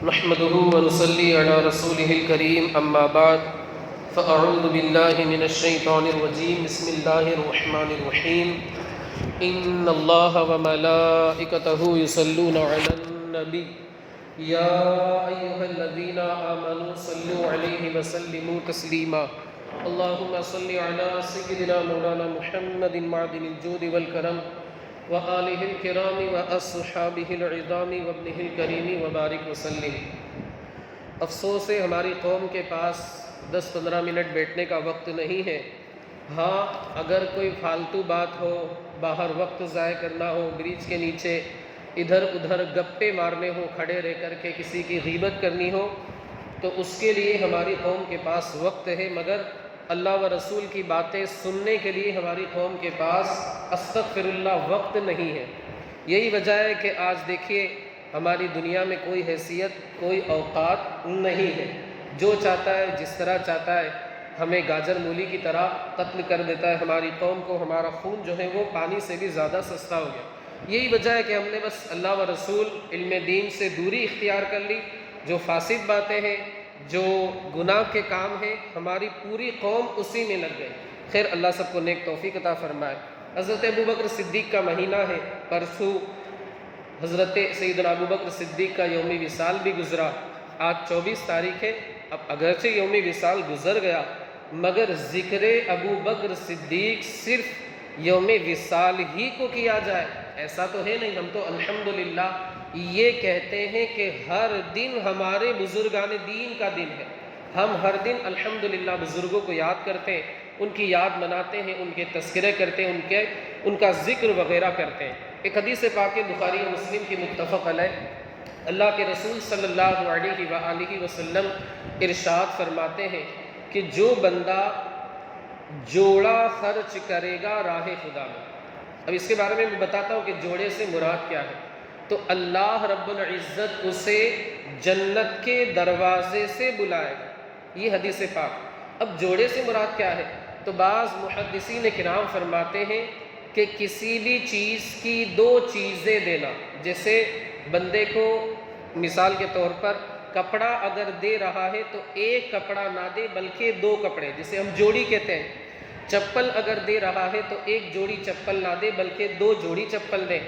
نحمده ونصلي على رسوله الكريم أما بعد فأعوذ بالله من الشيطان الرجيم بسم الله الرحمن الرحيم إن الله وملائكته يصلون على النبي يا أيها الذين آمنوا صلوا عليه وسلموا تسليما اللهم صل على سيدنا مولانا محمد معدن الجود والكرم وآلہ الکرام واصحابہ العظام وابنہ الکریم وبارک وسلم۔ افسوس ہے ہماری قوم کے پاس 10-15 منٹ بیٹھنے کا وقت نہیں ہے۔ ہاں، اگر کوئی فالتو بات ہو، باہر وقت ضائع کرنا ہو، برج کے نیچے ادھر ادھر گپے مارنے ہو، کھڑے رہ کر کے کسی کی غیبت کرنی ہو، تو اس کے لیے ہماری قوم کے پاس وقت ہے، مگر اللہ و رسول کی باتیں سننے کے لیے ہماری قوم کے پاس استغفر اللہ وقت نہیں ہے۔ یہی وجہ ہے کہ آج دیکھیے ہماری دنیا میں کوئی حیثیت، کوئی اوقات نہیں ہے۔ جو چاہتا ہے جس طرح چاہتا ہے ہمیں گاجر مولی کی طرح قتل کر دیتا ہے۔ ہماری قوم کو ہمارا خون جو ہے وہ پانی سے بھی زیادہ سستا ہو گیا۔ یہی وجہ ہے کہ ہم نے بس اللہ و رسول علم دین سے دوری اختیار کر لی۔ جو فاسد باتیں ہیں، جو گناہ کے کام ہیں، ہماری پوری قوم اسی میں لگ گئی۔ خیر، اللہ سب کو نیک توفیق عطا فرمائے۔ حضرت ابوبکر صدیق کا مہینہ ہے، پرسوں حضرت سیدنا ابوبکر صدیق کا یوم وصال بھی گزرا۔ آج 24 تاریخ ہے۔ اب اگرچہ یوم وصال گزر گیا، مگر ذکر ابوبکر صدیق صرف یوم وصال ہی کو کیا جائے ایسا تو ہے نہیں۔ ہم تو الحمدللہ یہ کہتے ہیں کہ ہر دن ہمارے بزرگان دین کا دن ہے۔ ہم ہر دن الحمدللہ بزرگوں کو یاد کرتے ہیں، ان کی یاد مناتے ہیں، ان کے تذکرے کرتے ہیں، ان کا ذکر وغیرہ کرتے ہیں۔ ایک حدیث پاک بخاری و مسلم کی متفق علیہ، اللہ کے رسول صلی اللہ علیہ وآلہ وسلم ارشاد فرماتے ہیں کہ جو بندہ جوڑا خرچ کرے گا راہ خدا میں۔ اب اس کے بارے میں بتاتا ہوں کہ جوڑے سے مراد کیا ہے۔ تو اللہ رب العزت اسے جنت کے دروازے سے بلائے گا، یہ حدیث پاک۔ اب جوڑے سے مراد کیا ہے؟ تو بعض محدثین کرام فرماتے ہیں کہ کسی بھی چیز کی 2 چیزیں دینا، جیسے بندے کو مثال کے طور پر کپڑا اگر دے رہا ہے تو ایک کپڑا نہ دے بلکہ 2 کپڑے، جسے ہم جوڑی کہتے ہیں۔ چپل اگر دے رہا ہے تو ایک جوڑی چپل نہ دے بلکہ 2 جوڑی چپل دے۔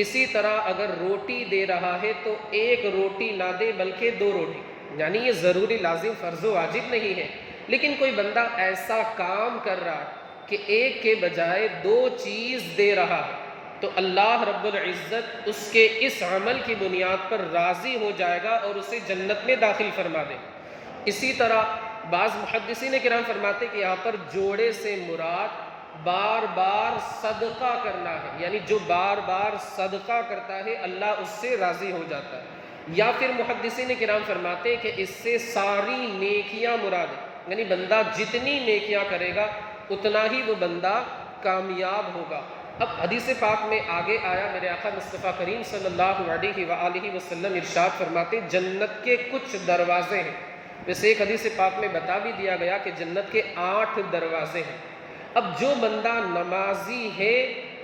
اسی طرح اگر روٹی دے رہا ہے تو ایک روٹی نہ دے بلکہ 2 روٹی۔ یعنی یہ ضروری لازم فرض و واجب نہیں ہے، لیکن کوئی بندہ ایسا کام کر رہا ہے کہ ایک کے بجائے 2 چیز دے رہا ہے، تو اللہ رب العزت اس کے اس عمل کی بنیاد پر راضی ہو جائے گا اور اسے جنت میں داخل فرما دے۔ اسی طرح بعض محدثین کرام فرماتے کہ یہاں پر جوڑے سے مراد بار بار صدقہ کرنا ہے، یعنی جو بار بار صدقہ کرتا ہے اللہ اس سے راضی ہو جاتا ہے۔ یا پھر محدثین کرام فرماتے کہ اس سے ساری نیکیاں مراد ہے، یعنی بندہ جتنی نیکیاں کرے گا اتنا ہی وہ بندہ کامیاب ہوگا۔ اب حدیث پاک میں آگے آیا، میرے آقا مصطفیٰ کریم صلی اللہ علیہ وآلہ وسلم ارشاد فرماتے جنت کے کچھ دروازے ہیں۔ ویسے ایک حدیث پاک میں بتا بھی دیا گیا کہ جنت کے 8 دروازے ہیں۔ اب جو بندہ نمازی ہے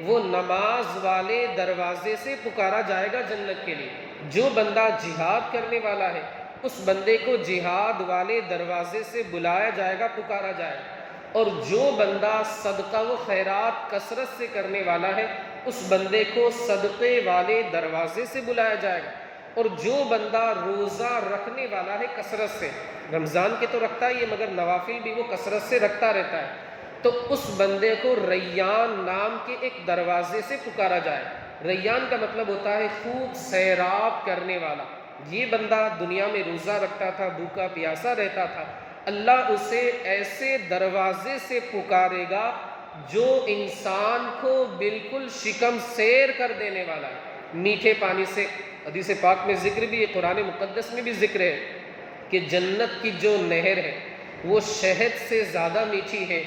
وہ نماز والے دروازے سے پکارا جائے گا جنت کے لیے۔ جو بندہ جہاد کرنے والا ہے اس بندے کو جہاد والے دروازے سے بلایا جائے گا، پکارا جائے گا۔ اور جو بندہ صدقہ و خیرات کثرت سے کرنے والا ہے اس بندے کو صدقے والے دروازے سے بلایا جائے گا۔ اور جو بندہ روزہ رکھنے والا ہے کثرت سے، رمضان کے تو رکھتا ہی ہے مگر نوافل بھی وہ کثرت سے رکھتا رہتا ہے، تو اس بندے کو ریان نام کے ایک دروازے سے پکارا جائے۔ ریان کا مطلب ہوتا ہے خوب سیراب کرنے والا۔ یہ بندہ دنیا میں روزہ رکھتا تھا، بھوکا پیاسا رہتا تھا، اللہ اسے ایسے دروازے سے پکارے گا جو انسان کو بالکل شکم سیر کر دینے والا ہے، میٹھے پانی سے۔ حدیث پاک میں ذکر بھی ہے، قرآن مقدس میں بھی ذکر ہے کہ جنت کی جو نہر ہے وہ شہد سے زیادہ میٹھی ہے،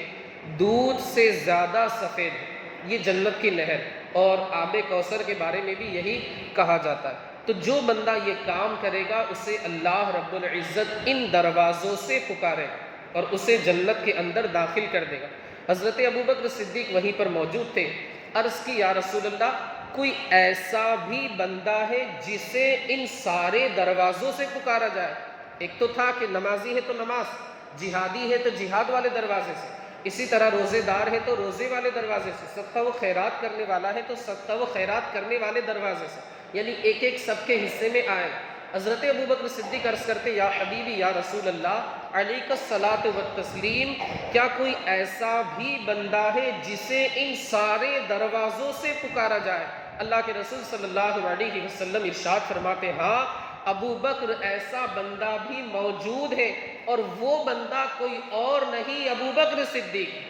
دودھ سے زیادہ سفید ہے، یہ جنت کی نہر۔ اور آب کوثر کے بارے میں بھی یہی کہا جاتا ہے۔ تو جو بندہ یہ کام کرے گا اسے اللہ رب العزت ان دروازوں سے پکارے گا اور اسے جنت کے اندر داخل کر دے گا۔ حضرت ابوبکر صدیق وہیں پر موجود تھے۔ عرض کی یا رسول اللہ کوئی ایسا بھی بندہ ہے جسے ان سارے دروازوں سے پکارا جائے. ایک تو تھا کہ نمازی ہے تو نماز، جہادی ہے تو جہاد والے دروازے سے، اسی طرح روزے دار ہے تو روزے والے دروازے سے، صدقہ و خیرات کرنے والا ہے تو صدقہ و خیرات کرنے والے دروازے سے، یعنی ایک ایک سب کے حصے میں آئے. حضرت ابوبکر صدیق عرض کرتے یا حبیبی یا رسول اللہ علیک الصلاۃ والتسلیم، کیا کوئی ایسا بھی بندہ ہے جسے ان سارے دروازوں سے پکارا جائے؟ اللہ کے رسول صلی اللہ علیہ وسلم ارشاد فرماتے ہاں ابو بکر ایسا بندہ بھی موجود ہے، اور وہ بندہ کوئی اور نہیں ابو بکر صدیق.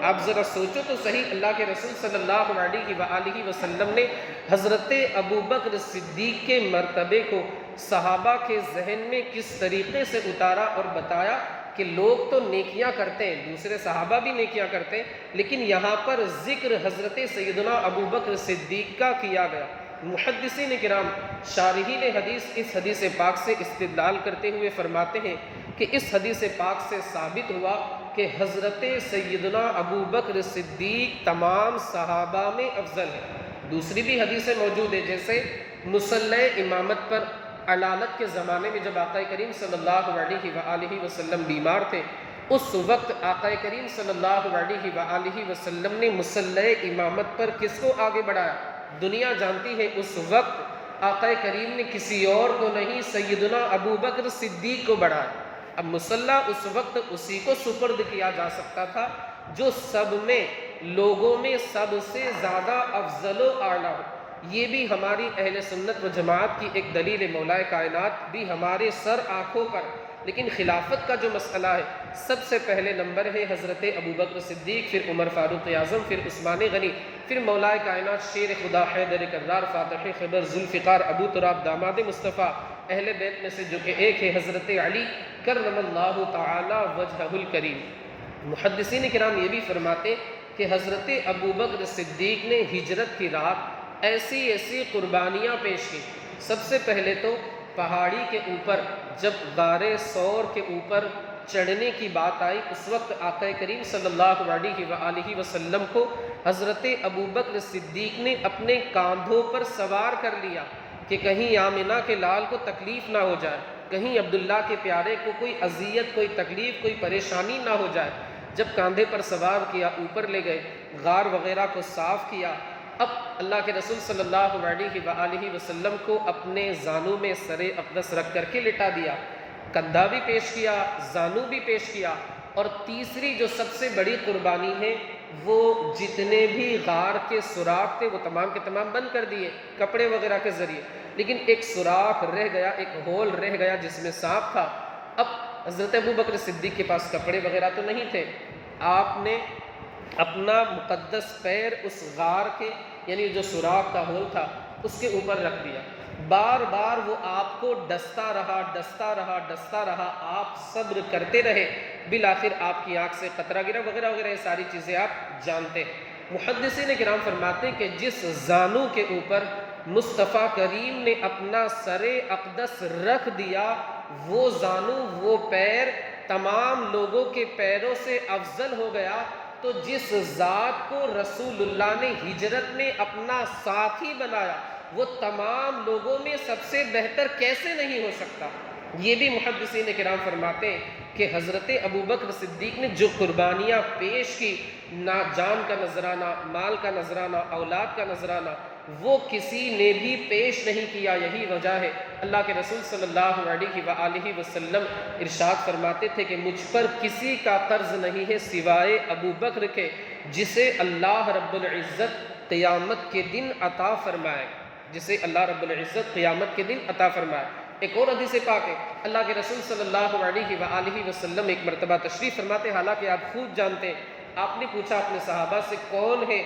آپ ذرا سوچو تو صحیح، اللہ کے رسول صلی اللہ علیہ وآلہ وسلم نے حضرت ابو بکر صدیق کے مرتبے کو صحابہ کے ذہن میں کس طریقے سے اتارا اور بتایا کہ لوگ تو نیکیاں کرتے ہیں، دوسرے صحابہ بھی نیکیاں کرتے ہیں، لیکن یہاں پر ذکر حضرت سیدنا ابو بکر صدیق کا کیا گیا. محدثین کرام شارحین حدیث اس حدیث پاک سے استدلال کرتے ہوئے فرماتے ہیں کہ اس حدیث پاک سے ثابت ہوا کہ حضرت سیدنا ابو بکر صدیق تمام صحابہ میں افضل ہے. دوسری بھی حدیثیں موجود ہیں، جیسے مصلی امامت پر علالت کے زمانے میں جب آقا کریم صلی اللہ علیہ وآلہ وسلم بیمار تھے، اس وقت آقا کریم صلی اللہ علیہ وآلہ وسلم نے مصلی امامت پر کس کو آگے بڑھایا؟ دنیا جانتی ہے اس وقت آقا کریم نے کسی اور کو نہیں، سیدنا ابو بکر صدیق کو بڑھایا. اب مصلی اس وقت اسی کو سپرد کیا جا سکتا تھا جو سب میں لوگوں میں سب سے زیادہ افضل و اعلیٰ ہو. یہ بھی ہماری اہل سنت و جماعت کی ایک دلیل ہے. مولا کائنات بھی ہمارے سر آنکھوں پر، لیکن خلافت کا جو مسئلہ ہے سب سے پہلے نمبر ہے حضرت ابوبکر صدیق، پھر عمر فاروق اعظم، پھر عثمان غنی، پھر مولا کائنات شیر خدا حیدر کرار فاتح خیبر ذوالفقار ابو تراب داماد مصطفیٰ، اہل بیت میں سے جو کہ ایک ہے حضرت علی کرم اللہ تعالی وجہہ الکریم. محدثین کرام یہ بھی فرماتے کہ حضرت ابوبکر صدیق نے ہجرت کی رات ایسی ایسی قربانیاں پیش کی. سب سے پہلے تو پہاڑی کے اوپر جب غار ثور کے اوپر چڑھنے کی بات آئی، اس وقت آقا کریم صلی اللہ علیہ وآلہ وسلم کو حضرت ابوبکر صدیق نے اپنے کاندھوں پر سوار کر لیا کہ کہیں آمنہ کے لال کو تکلیف نہ ہو جائے، کہیں عبداللہ کے پیارے کو کوئی اذیت، کوئی تکلیف، کوئی پریشانی نہ ہو جائے. جب کاندھے پر سوار کیا، اوپر لے گئے، غار وغیرہ کو صاف کیا. اب اللہ کے رسول صلی اللہ علیہ وآلہ وسلم کو اپنے زانوں میں سر اقدس رکھ کر کے لٹا دیا، کندھا بھی پیش کیا، زانو بھی پیش کیا. اور تیسری جو سب سے بڑی قربانی ہے، وہ جتنے بھی غار کے سوراخ تھے وہ تمام کے تمام بند کر دیے کپڑے وغیرہ کے ذریعے، لیکن ایک سوراخ رہ گیا، ایک ہول رہ گیا جس میں سانپ تھا. اب حضرت ابوبکر صدیق کے پاس کپڑے وغیرہ تو نہیں تھے، آپ نے اپنا مقدس پیر اس غار کے، یعنی جو سوراخ کا ہول تھا، اس کے اوپر رکھ دیا. بار بار وہ آپ کو ڈستا رہا، ڈستا رہا، ڈستا رہا. آپ صبر کرتے رہے، بالآخر آپ کی آنکھ سے قطرہ گرا وغیرہ وغیرہ. یہ ساری چیزیں آپ جانتے ہیں. محدثین کرام فرماتے ہیں کہ جس زانو کے اوپر مصطفیٰ کریم نے اپنا سر اقدس رکھ دیا، وہ زانو، وہ پیر تمام لوگوں کے پیروں سے افضل ہو گیا. تو جس ذات کو رسول اللہ نے ہجرت میں اپنا ساتھی بنایا، وہ تمام لوگوں میں سب سے بہتر کیسے نہیں ہو سکتا؟ یہ بھی محدثین کرام فرماتے ہیں کہ حضرت ابوبکر صدیق نے جو قربانیاں پیش کی، نہ جان کا نذرانہ، مال کا نذرانہ، اولاد کا نذرانہ، وہ کسی نے بھی پیش نہیں کیا. یہی وجہ ہے اللہ کے رسول صلی اللہ علیہ وآلہ وسلم ارشاد فرماتے تھے کہ مجھ پر کسی کا قرض نہیں ہے سوائے ابو بکر کے، جسے اللہ رب العزت قیامت کے دن عطا فرمائے، جسے اللہ رب العزت قیامت کے دن عطا فرمائے. ایک اور حدیث پاک ہے، اللہ کے رسول صلی اللہ علیہ وآلہ وسلم ایک مرتبہ تشریف فرماتے، حالانکہ آپ خوب جانتے ہیں، آپ نے پوچھا اپنے صحابہ سے کون ہے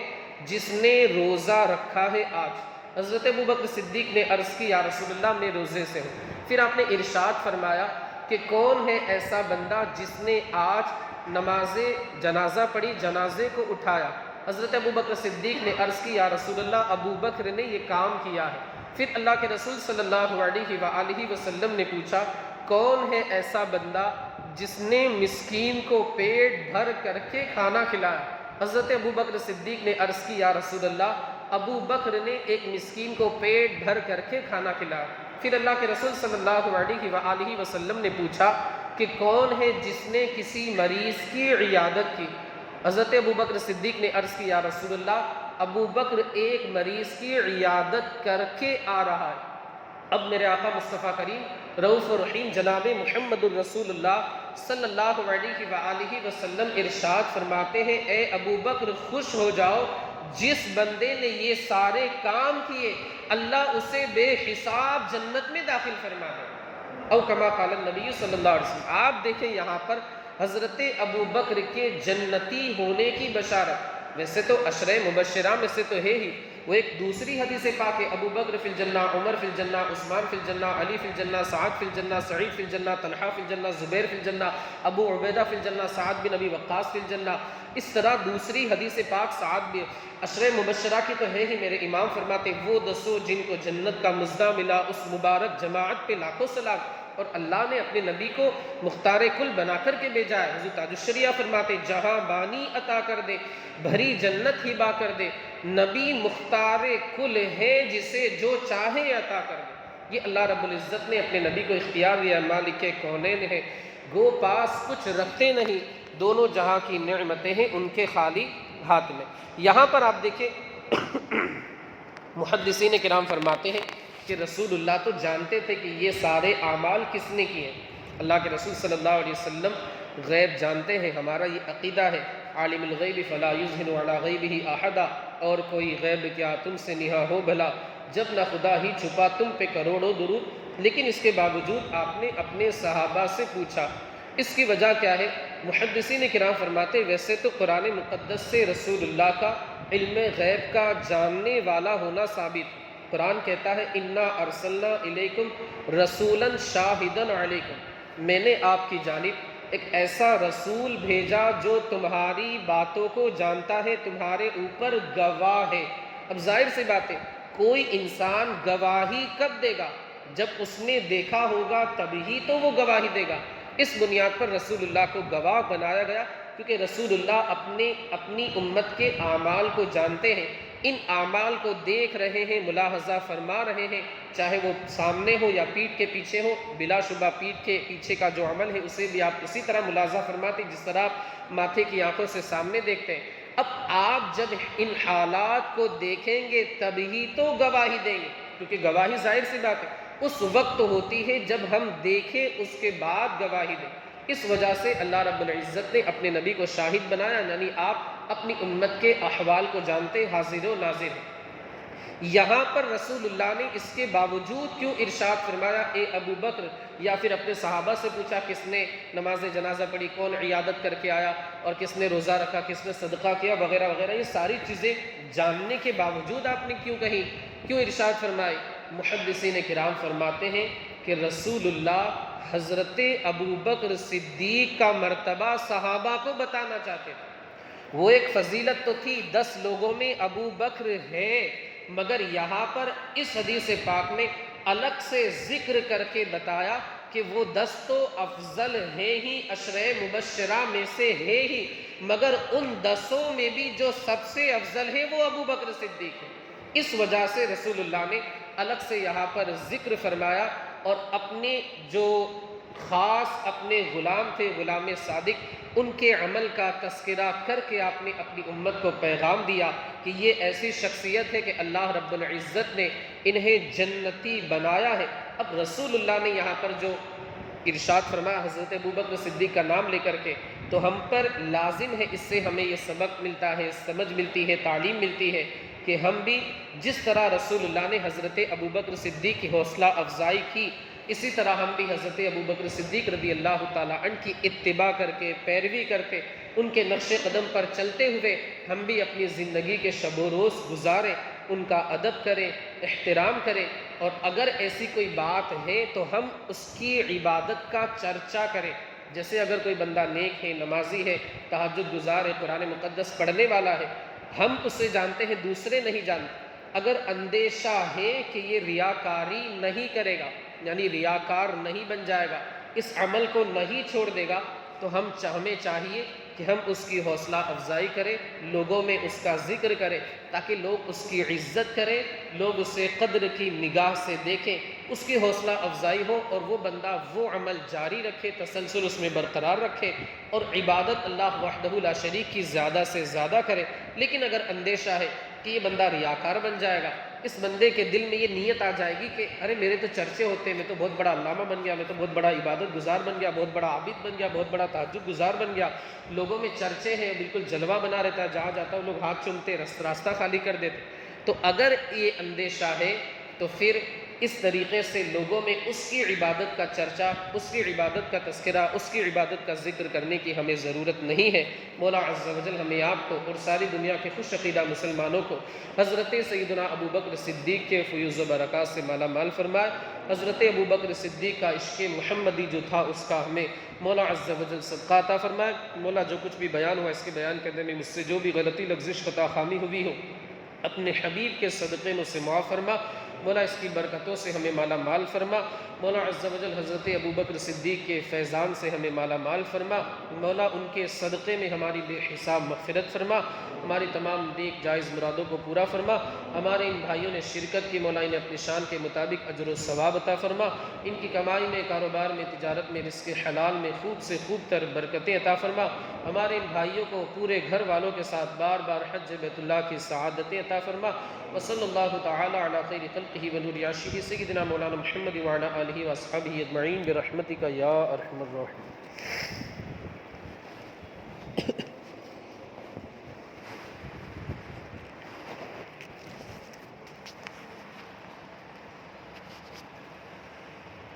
جس نے روزہ رکھا ہے آج؟ حضرت ابوبکر صدیق نے عرض کی یا رسول اللہ میں روزے سے ہوں. پھر آپ نے ارشاد فرمایا کہ کون ہے ایسا بندہ جس نے آج نماز جنازہ پڑھی، جنازے کو اٹھایا؟ حضرت ابوبکر صدیق نے عرض کی یا رسول اللہ ابو بکر نے یہ کام کیا ہے. پھر اللہ کے رسول صلی اللہ علیہ وآلہ وسلم نے پوچھا کون ہے ایسا بندہ جس نے مسکین کو پیٹ بھر کر کے کھانا کھلایا؟ حضرت ابوبکر صدیق نے عرض کی یا رسول اللہ ابو بکر نے ایک مسکین کو پیٹ بھر کر کے کھانا کھلایا۔ پھر اللہ کے رسول صلی اللہ علیہ وآلہ وسلم نے پوچھا کہ کون ہے جس نے کسی مریض کی عیادت کی؟ حضرت ابو بکر صدیق نے عرض کی یا رسول اللہ، ابو بکر ایک مریض کی عیادت کر کے آ رہا ہے۔ اب میرے آقا مصطفیٰ کریم رؤوف الرحیم جناب محمد الرسول اللہ صلی اللہ علیہ وآلہ وسلم ارشاد فرماتے ہیں، اے ابو بکر خوش ہو جاؤ، جس بندے نے یہ سارے کام کیے اللہ اسے بے حساب جنت میں داخل فرما دے، او کما قال النبی صلی اللہ علیہ وسلم۔ آپ دیکھیں یہاں پر حضرت ابو بکر کے جنتی ہونے کی بشارت، ویسے تو عشرہ مبشرہ میں سے تو ہے ہی، وہ ایک دوسری حدیث پاک ہے، ابو بکر فی الجنہ، عمر فی الجنہ، عثمان فی الجنہ، علی فی الجنہ، سعد فی الجنہ، سعید فی الجنہ، طلحہ فی الجنہ، زبیر فی الجنہ، ابو عبیدہ فی الجنہ، سعد بن ابی وقاص فی الجنہ۔ اس طرح دوسری حدیث پاک سعد بھی عشرہ مبشرہ کی تو ہے ہی، میرے امام فرماتے وہ دسو جن کو جنت کا مزدہ ملا، اس مبارک جماعت پہ لاکھوں سلام، اور اللہ نے اپنے نبی کو مختار کل بنا کر کے بھیجا ہے۔ حضرت تاج الشریعہ فرماتے جہاں بانی عطا کر دے، بھری جنت ہبا کر دے، نبی مختار کل ہے جسے جو چاہے عطا کر دے۔ یہ اللہ رب العزت نے اپنے نبی کو اختیار دیا، مالک کونین ہے، گو پاس کچھ رکھتے نہیں، دونوں جہاں کی نعمتیں ہیں ان کے خالی ہاتھ میں۔ یہاں پر آپ دیکھیں محدثین کرام فرماتے ہیں کہ رسول اللہ تو جانتے تھے کہ یہ سارے اعمال کس نے کیے ہیں۔ اللہ کے رسول صلی اللہ علیہ وسلم غیب جانتے ہیں، ہمارا یہ عقیدہ ہے، عالم الغیب فلا یظہر علی غیبہ احدا، اور کوئی غیب کیا تم سے نہا ہو بھلا، جب نہ خدا ہی چھپا تم پہ کروڑوں درود۔ لیکن اس کے باوجود آپ نے اپنے صحابہ سے پوچھا، اس کی وجہ کیا ہے؟ محدثین کرام فرماتے ویسے تو قرآن مقدس سے رسول اللہ کا علم غیب کا جاننے والا ہونا ثابت، قرآن کہتا ہے انا ارسلنا الیکم رسولا شاہدا علیکم، میں نے آپ کی جانب ایک ایسا رسول بھیجا جو تمہاری باتوں کو جانتا ہے، تمہارے اوپر گواہ ہے۔ اب ظاہر سی بات ہے، کوئی انسان گواہی کب دے گا؟ جب اس نے دیکھا ہوگا تبھی تو وہ گواہی دے گا۔ اس بنیاد پر رسول اللہ کو گواہ بنایا گیا، کیونکہ رسول اللہ اپنی امت کے اعمال کو جانتے ہیں، ان اعمال کو دیکھ رہے ہیں، ملاحظہ فرما رہے ہیں، چاہے وہ سامنے ہو یا پیٹھ کے پیچھے ہو۔ بلا شبہ پیٹھ کے پیچھے کا جو عمل ہے اسے بھی آپ اسی طرح ملاحظہ فرماتے جس طرح آپ ماتھے کی آنکھوں سے سامنے دیکھتے ہیں۔ اب آپ جب ان حالات کو دیکھیں گے تبھی تو گواہی دیں گے، کیونکہ گواہی ظاہر سی بات ہے اس وقت ہوتی ہے جب ہم دیکھیں، اس کے بعد گواہی دیں۔ اس وجہ سے اللہ رب العزت نے اپنے نبی کو شاہد بنایا، یعنی آپ اپنی امت کے احوال کو جانتے، حاضر و ناظر ہیں۔ یہاں پر رسول اللہ نے اس کے باوجود کیوں ارشاد فرمایا اے ابو بکر، یا پھر اپنے صحابہ سے پوچھا کس نے نماز جنازہ پڑھی، کون عیادت کر کے آیا، اور کس نے روزہ رکھا، کس نے صدقہ کیا، وغیرہ وغیرہ، یہ ساری چیزیں جاننے کے باوجود آپ نے کیوں کہی، کیوں ارشاد فرمائی؟ محدثین کرام فرماتے ہیں کہ رسول اللہ حضرت ابو بکر صدیق کا مرتبہ صحابہ کو بتانا چاہتے تھے۔ وہ ایک فضیلت تو تھی، 10 لوگوں میں ابو بکر ہے، مگر یہاں پر اس حدیث پاک میں الگ سے ذکر کر کے بتایا کہ وہ 10 تو افضل ہے ہی، عشرہ مبشرہ میں سے ہے ہی، مگر ان 10 میں بھی جو سب سے افضل ہے وہ ابو بکر صدیق ہے۔ اس وجہ سے رسول اللہ نے الگ سے یہاں پر ذکر فرمایا، اور اپنے جو خاص اپنے غلام تھے، غلام صادق، ان کے عمل کا تذکرہ کر کے آپ نے اپنی امت کو پیغام دیا کہ یہ ایسی شخصیت ہے کہ اللہ رب العزت نے انہیں جنتی بنایا ہے۔ اب رسول اللہ نے یہاں پر جو ارشاد فرمایا حضرت ابوبکر صدیق کا نام لے کر کے، تو ہم پر لازم ہے، اس سے ہمیں یہ سبق ملتا ہے، سمجھ ملتی ہے، تعلیم ملتی ہے کہ ہم بھی جس طرح رسول اللہ نے حضرت ابوبکر صدیق کی حوصلہ افزائی کی، اسی طرح ہم بھی حضرت ابوبکر صدیق رضی اللہ تعالیٰ عنہ کی اتباع کر کے، پیروی کر کے، ان کے نقش قدم پر چلتے ہوئے ہم بھی اپنی زندگی کے شب و روز گزاریں، ان کا ادب کریں، احترام کریں، اور اگر ایسی کوئی بات ہے تو ہم اس کی عبادت کا چرچا کریں۔ جیسے اگر کوئی بندہ نیک ہے، نمازی ہے، تہجد گزار ہے، قرآن مقدس پڑھنے والا ہے، ہم اسے جانتے ہیں، دوسرے نہیں جانتے، اگر اندیشہ ہے کہ یہ ریاکاری نہیں کرے گا، یعنی ریاکار نہیں بن جائے گا، اس عمل کو نہیں چھوڑ دے گا، تو ہمیں چاہیے کہ ہم اس کی حوصلہ افزائی کریں، لوگوں میں اس کا ذکر کریں تاکہ لوگ اس کی عزت کریں، لوگ اسے قدر کی نگاہ سے دیکھیں، اس کی حوصلہ افزائی ہو اور وہ بندہ وہ عمل جاری رکھے، تسلسل اس میں برقرار رکھے اور عبادت اللہ وحدہ لا شریک کی زیادہ سے زیادہ کرے۔ لیکن اگر اندیشہ ہے کہ یہ بندہ ریاکار بن جائے گا، اس بندے کے دل میں یہ نیت آ جائے گی کہ ارے میرے تو چرچے ہوتے ہیں، میں تو بہت بڑا علامہ بن گیا، میں تو بہت بڑا عبادت گزار بن گیا، بہت بڑا عابد بن گیا، بہت بڑا تہجد گزار بن گیا، لوگوں میں چرچے ہیں، بالکل جلوہ بنا رہتا ہے، جہاں جاتا ہوں لوگ ہاتھ چومتے، راستہ خالی کر دیتے۔ تو اگر یہ اندیشہ ہے تو پھر اس طریقے سے لوگوں میں اس کی عبادت کا چرچا، اس کی عبادت کا تذکرہ، اس کی عبادت کا ذکر کرنے کی ہمیں ضرورت نہیں ہے۔ مولا عز و جل ہمیں آپ کو اور ساری دنیا کے خوش عقیدہ مسلمانوں کو حضرت سیدنا ابو بکر صدیق کے فیوز و برکات سے مالا مال فرمائے۔ حضرت ابو بکر صدیق کا عشق محمدی جو تھا اس کا ہمیں مولا عز و جل صدقہ عطا فرمائے۔ مولا جو کچھ بھی بیان ہوا اس کے بیان کرنے میں مجھ سے جو بھی غلطی لغزش خطا خامی ہوئی ہو، اپنے حبیب کے صدقے میں اسے معاف فرما۔ مولا اس کی برکتوں سے ہمیں مالا مال فرما۔ مولا عز و جل حضرت ابو بکر صدیق کے فیضان سے ہمیں مالا مال فرما۔ مولا ان کے صدقے میں ہماری بے حساب مغفرت فرما، ہماری تمام نیک جائز مرادوں کو پورا فرما۔ ہمارے ان بھائیوں نے شرکت کی، مولا انہیں اپنی شان کے مطابق اجر و ثواب عطا فرما۔ ان کی کمائی میں، کاروبار میں، تجارت میں، رزق حلال میں خوب سے خوب تر برکتیں عطا فرما۔ ہمارے ان بھائیوں کو پورے گھر والوں کے ساتھ بار بار حج بیت اللہ کی سعادتیں عطا فرما۔ وصلی اللہ تعالی علی خیر خلقہ ونور عرشہ سیدنا مولانا محمد وعلی آلہ واصحابہ اجمعین برحمتک یا ارحم الراحمین۔